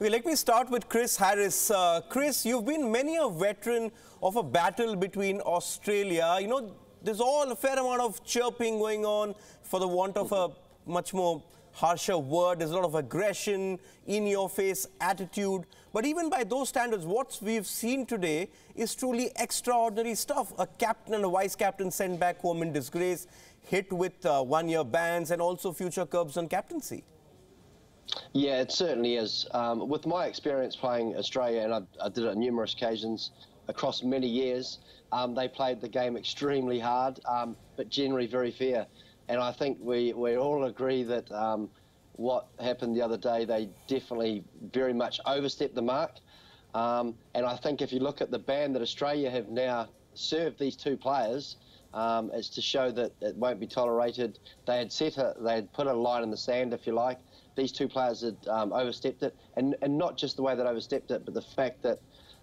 Okay, let me start with Chris Harris. Chris, you've been many a veteran of a battle between Australia. You know, there's all a fair amount of chirping going on, for the want of a much more harsher word. There's a lot of aggression, in-your-face attitude. But even by those standards, what we've seen today is truly extraordinary stuff. A captain and a vice-captain sent back home in disgrace, hit with one-year bans and also future curbs on captaincy. Yeah, it certainly is. With my experience playing Australia, and I did it on numerous occasions across many years, they played the game extremely hard, but generally very fair. And I think we all agree that what happened the other day, they definitely very much overstepped the mark. And I think if you look at the ban that Australia have now served these two players, it's to show that it won't be tolerated. They had put a line in the sand, if you like. These two players had overstepped it, and not just the way they overstepped it, but the fact that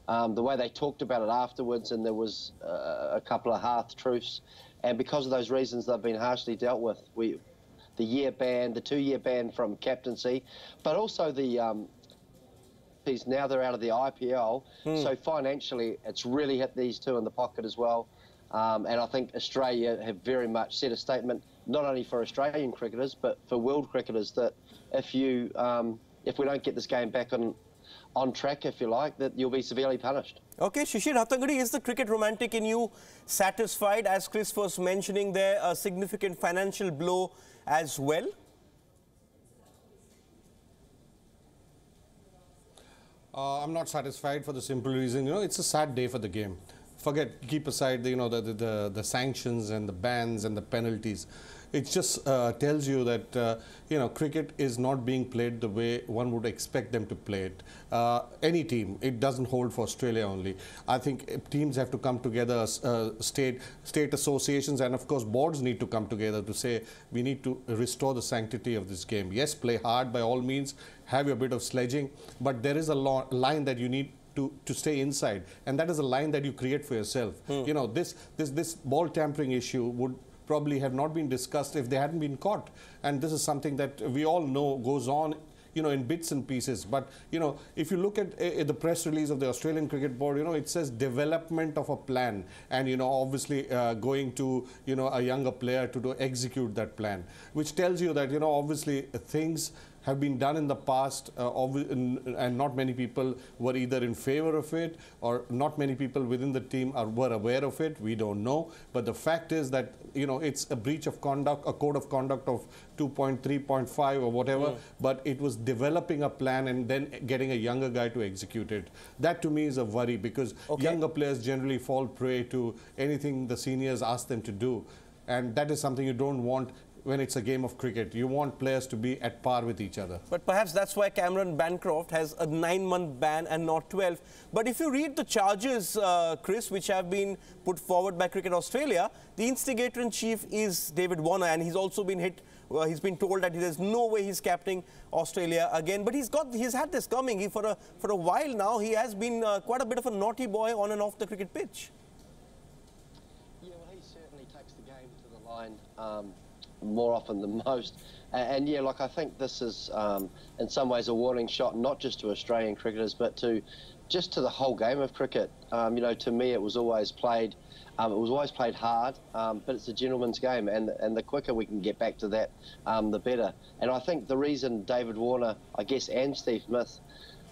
the way they talked about it afterwards, and there was a couple of half-truths, and because of those reasons, they've been harshly dealt with. The 2-year ban from captaincy, but also now they're out of the IPL, so financially it's really hit these two in the pocket as well. And I think Australia have very much set a statement, not only for Australian cricketers, but for world cricketers, that if we don't get this game back on track, if you like, that you'll be severely punished. Okay, Shishir Hattangadi, is the cricket romantic in you satisfied, as Chris was mentioning there, a significant financial blow as well? I'm not satisfied for the simple reason, it's a sad day for the game. Keep aside the sanctions and the bans and the penalties. It just tells you that cricket is not being played the way one would expect them to play it. Any team, it doesn't hold for Australia only. I think teams have to come together, state associations, and of course boards need to come together to say we need to restore the sanctity of this game. Yes, play hard by all means, have your bit of sledging, but there is a line that you need to stay inside, and that is a line that you create for yourself. This ball tampering issue would probably have not been discussed if they hadn't been caught, and this is something that we all know goes on in bits and pieces. But if you look at the press release of the Australian Cricket Board, it says development of a plan, and obviously going to a younger player to execute that plan, which tells you that obviously things have been done in the past, and not many people were either in favor of it, or not many people within the team were aware of it. We don't know. But the fact is that it's a breach of conduct, a code of conduct of 2.3.5 or whatever, but it was developing a plan and then getting a younger guy to execute it. That to me is a worry, because younger players generally fall prey to anything the seniors ask them to do, and that is something you don't want. When it's a game of cricket, you want players to be at par with each other. But perhaps that's why Cameron Bancroft has a 9-month ban and not 12. But if you read the charges, Chris, which have been put forward by Cricket Australia, the instigator-in-chief is David Warner, and he's also been hit. He's been told that there's no way he's captaining Australia again. But he's had this coming. For a while now, he has been quite a bit of a naughty boy on and off the cricket pitch. Yeah, well, he certainly takes the game to the line more often than most, and yeah, I think this is in some ways a warning shot, not just to Australian cricketers, but to the whole game of cricket. To me, it was always played hard, but it's a gentleman's game, and the quicker we can get back to that, the better. And I think the reason David Warner, I guess, and Steve Smith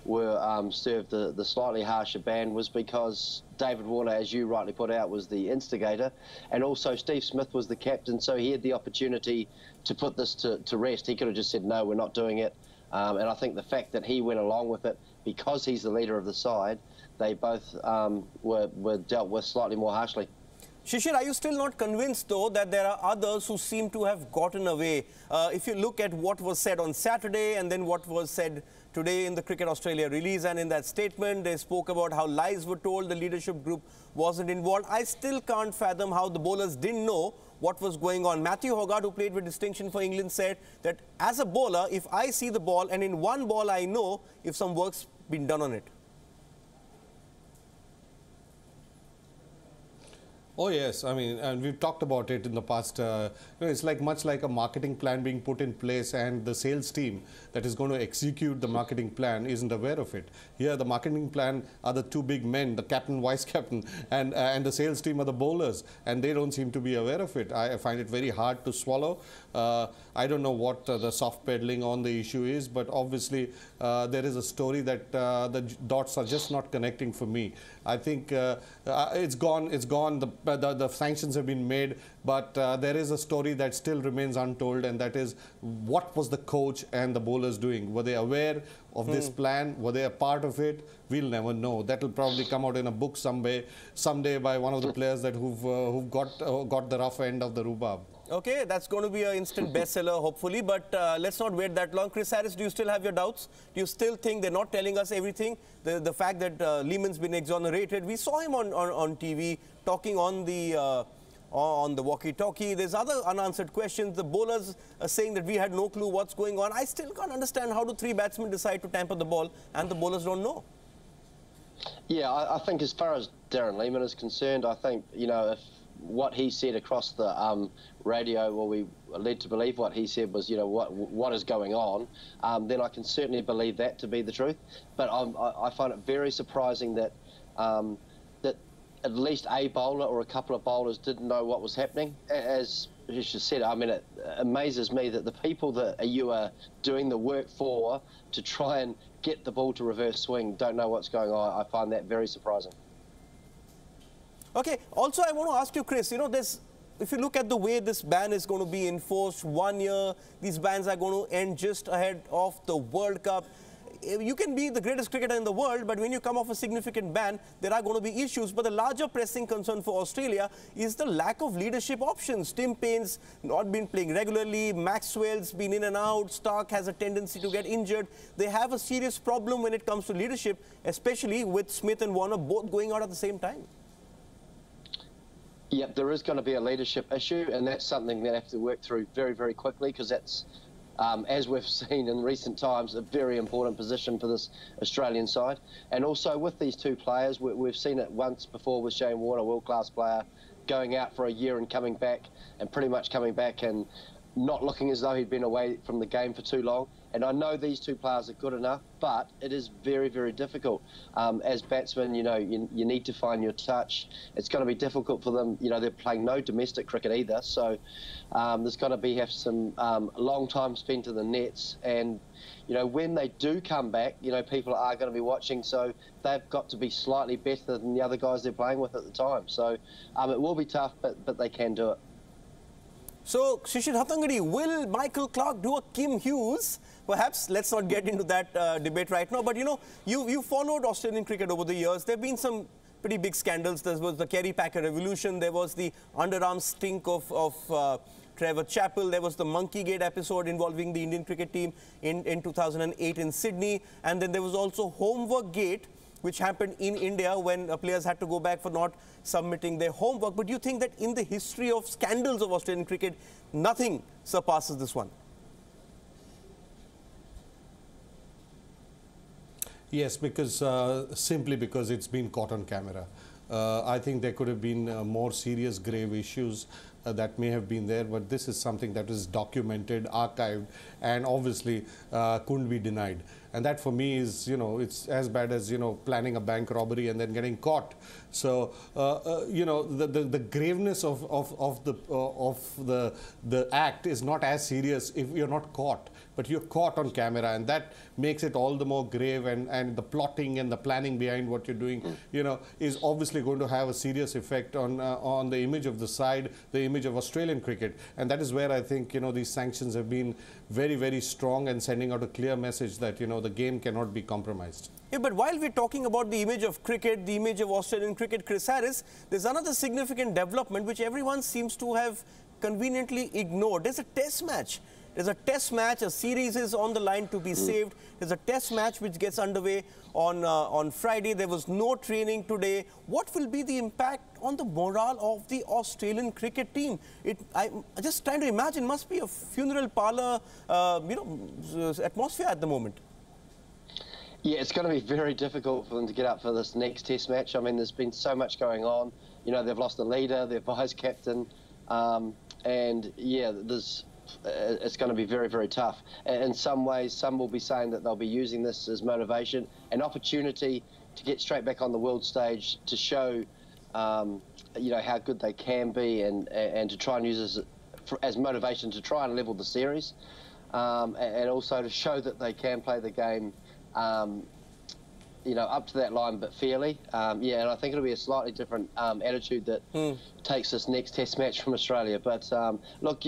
were served the slightly harsher ban was because David Warner, as you rightly put out, was the instigator, and also Steve Smith was the captain, so he had the opportunity to put this to rest. He could have just said, no, we're not doing it. And I think the fact that he went along with it, because he's the leader of the side, they both were dealt with slightly more harshly. Shishir, are you still not convinced, though, that there are others who seem to have gotten away? If you look at what was said on Saturday and then what was said today in the Cricket Australia release, and in that statement, they spoke about how lies were told, the leadership group wasn't involved. I still can't fathom how the bowlers didn't know what was going on. Matthew Hoggard, who played with distinction for England, said that as a bowler, if I see the ball and in one ball I know if some work's been done on it. Oh yes, I mean, and we've talked about it in the past. It's like much like a marketing plan being put in place, and the sales team that is going to execute the marketing plan isn't aware of it. Here, the marketing plan are the two big men, the captain, vice captain, and the sales team are the bowlers, and they don't seem to be aware of it. I find it very hard to swallow. I don't know what the soft peddling on the issue is, but obviously there is a story that the dots are just not connecting for me. I think it's gone. It's gone. The sanctions have been made, but there is a story that still remains untold, and that is what was the coach and the bowlers doing? Were they aware of this plan? Were they a part of it? We'll never know. That will probably come out in a book someday by one of the players that who've got the rough end of the rhubarb. Okay, that's going to be an instant bestseller, hopefully, but let's not wait that long. Chris Harris, do you still have your doubts? Do you still think they're not telling us everything? The fact that Lehman's been exonerated, we saw him on TV talking on the walkie-talkie. There's other unanswered questions. The bowlers are saying that we had no clue what's going on. I still can't understand how do three batsmen decide to tamper the ball and the bowlers don't know. Yeah, I think as far as Darren Lehman is concerned, I think, you know, if what he said across the radio, or we are led to believe what he said was, you know, what is going on, then I can certainly believe that to be the truth. But I find it very surprising that that at least a bowler or a couple of bowlers didn't know what was happening. As Shishir said, I mean, it amazes me that the people that you are doing the work for to try and get the ball to reverse swing don't know what's going on. I find that very surprising. Okay, also I want to ask you, Chris, you know, if you look at the way this ban is going to be enforced, 1 year, these bans are going to end just ahead of the World Cup. You can be the greatest cricketer in the world, but when you come off a significant ban, there are going to be issues. But the larger pressing concern for Australia is the lack of leadership options. Tim Paine's not been playing regularly, Maxwell's been in and out, Stark has a tendency to get injured. They have a serious problem when it comes to leadership, especially with Smith and Warner both going out at the same time. Yep, there is going to be a leadership issue, and that's something they have to work through very, very quickly, because that's, as we've seen in recent times, a very important position for this Australian side. And also with these two players, we've seen it once before with Shane Warne, a world-class player, going out for a year and coming back, and pretty much coming back and not looking as though he'd been away from the game for too long. And I know these two players are good enough, but it is very, very difficult. As batsmen, you know, you need to find your touch. It's going to be difficult for them. You know, they're playing no domestic cricket either. So there's got to have some long time spent in the nets. And, you know, when they do come back, you know, people are going to be watching. So they've got to be slightly better than the other guys they're playing with at the time. So it will be tough, but they can do it. So, Shishir Hattangadi, will Michael Clarke do a Kim Hughes? Perhaps, let's not get into that debate right now. But, you know, you followed Australian cricket over the years. There have been some pretty big scandals. There was the Kerry Packer revolution. There was the underarm stink of Trevor Chappell. There was the Monkey Gate episode involving the Indian cricket team in 2008 in Sydney. And then there was also Homework Gate, which happened in India when players had to go back for not submitting their homework. But do you think that in the history of scandals of Australian cricket, nothing surpasses this one? Yes, because simply because it's been caught on camera. I think there could have been more serious, grave issues that may have been there, but this is something that is documented, archived, and obviously couldn't be denied. And that for me is, you know, it's as bad as, you know, planning a bank robbery and then getting caught. So, you know, the graveness of the act is not as serious if you're not caught, but you're caught on camera, and that makes it all the more grave. And the plotting and the planning behind what you're doing, you know, is obviously going to have a serious effect on the image of the side, the image of Australian cricket. And that is where I think, you know, these sanctions have been very, very strong and sending out a clear message that, you know, the game cannot be compromised. Yeah, but while we're talking about the image of cricket, the image of Australian cricket, Chris Harris, there's another significant development which everyone seems to have conveniently ignored. There's a test match. There's a test match, a series is on the line to be saved. There's a test match which gets underway on Friday. There was no training today. What will be the impact on the morale of the Australian cricket team? I'm just trying to imagine, must be a funeral parlor, you know, atmosphere at the moment. Yeah, it's going to be very difficult for them to get up for this next test match. I mean, there's been so much going on. You know, they've lost a leader, their vice captain, and yeah, it's going to be very, very tough. In some ways, some will be saying that they'll be using this as motivation, an opportunity to get straight back on the world stage, to show, you know, how good they can be, and to try and use this as motivation to try and level the series, and also to show that they can play the game, you know, up to that line but fairly. Yeah, and I think it'll be a slightly different attitude that takes this next Test match from Australia. But look,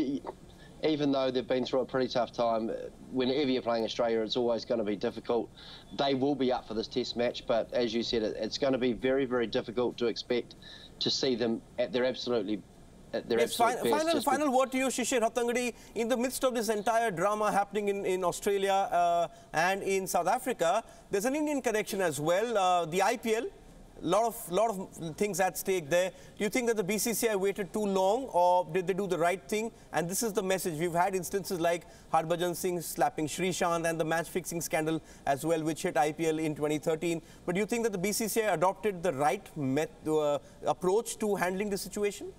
even though they've been through a pretty tough time, whenever you're playing Australia, it's always going to be difficult. They will be up for this Test match, but as you said, it's going to be very, very difficult to expect to see them at their absolute best. Final word to you, Shishir Hattangadi. In the midst of this entire drama happening in Australia and in South Africa, there's an Indian connection as well. The IPL, lot of things at stake there. Do you think that the BCCI waited too long, or did they do the right thing? And this is the message. We've had instances like Harbhajan Singh slapping Srishant and the match-fixing scandal as well, which hit IPL in 2013. But do you think that the BCCI adopted the right approach to handling the situation?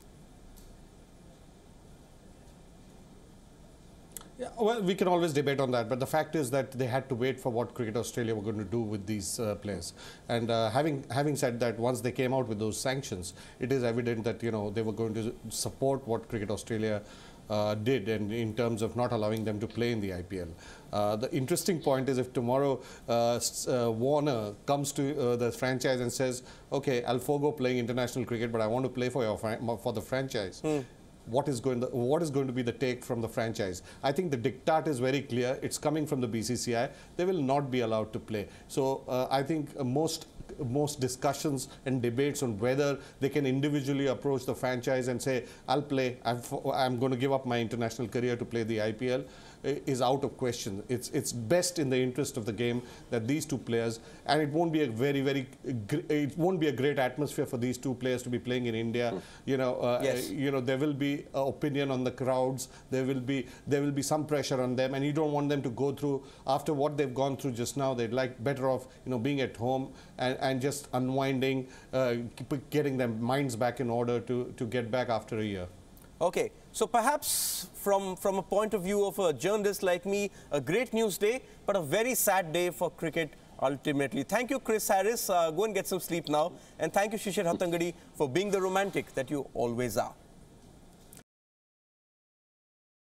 Yeah, well, we can always debate on that, but the fact is that they had to wait for what Cricket Australia were going to do with these players. And having said that, once they came out with those sanctions, it is evident that, you know, they were going to support what Cricket Australia did, and in terms of not allowing them to play in the IPL. The interesting point is, if tomorrow Warner comes to the franchise and says, okay, I'll forego playing international cricket, but I want to play for the franchise. What is going to be the take from the franchise? I think the diktat is very clear. It's coming from the BCCI. They will not be allowed to play. So I think most discussions and debates on whether they can individually approach the franchise and say, I'll play, I'm going to give up my international career to play the IPL, is out of question. It's best in the interest of the game that these two players, and it won't be a great atmosphere for these two players to be playing in India. You know, you know, there will be opinion on the crowds. There will be some pressure on them, and you don't want them to go through after what they've gone through just now. They'd like better off, you know, being at home and just unwinding, getting their minds back in order to get back after a year. Okay, so perhaps from a point of view of a journalist like me, a great news day, but a very sad day for cricket ultimately. Thank you, Chris Harris. Go and get some sleep now. And thank you, Shishir Hattangadi, for being the romantic that you always are.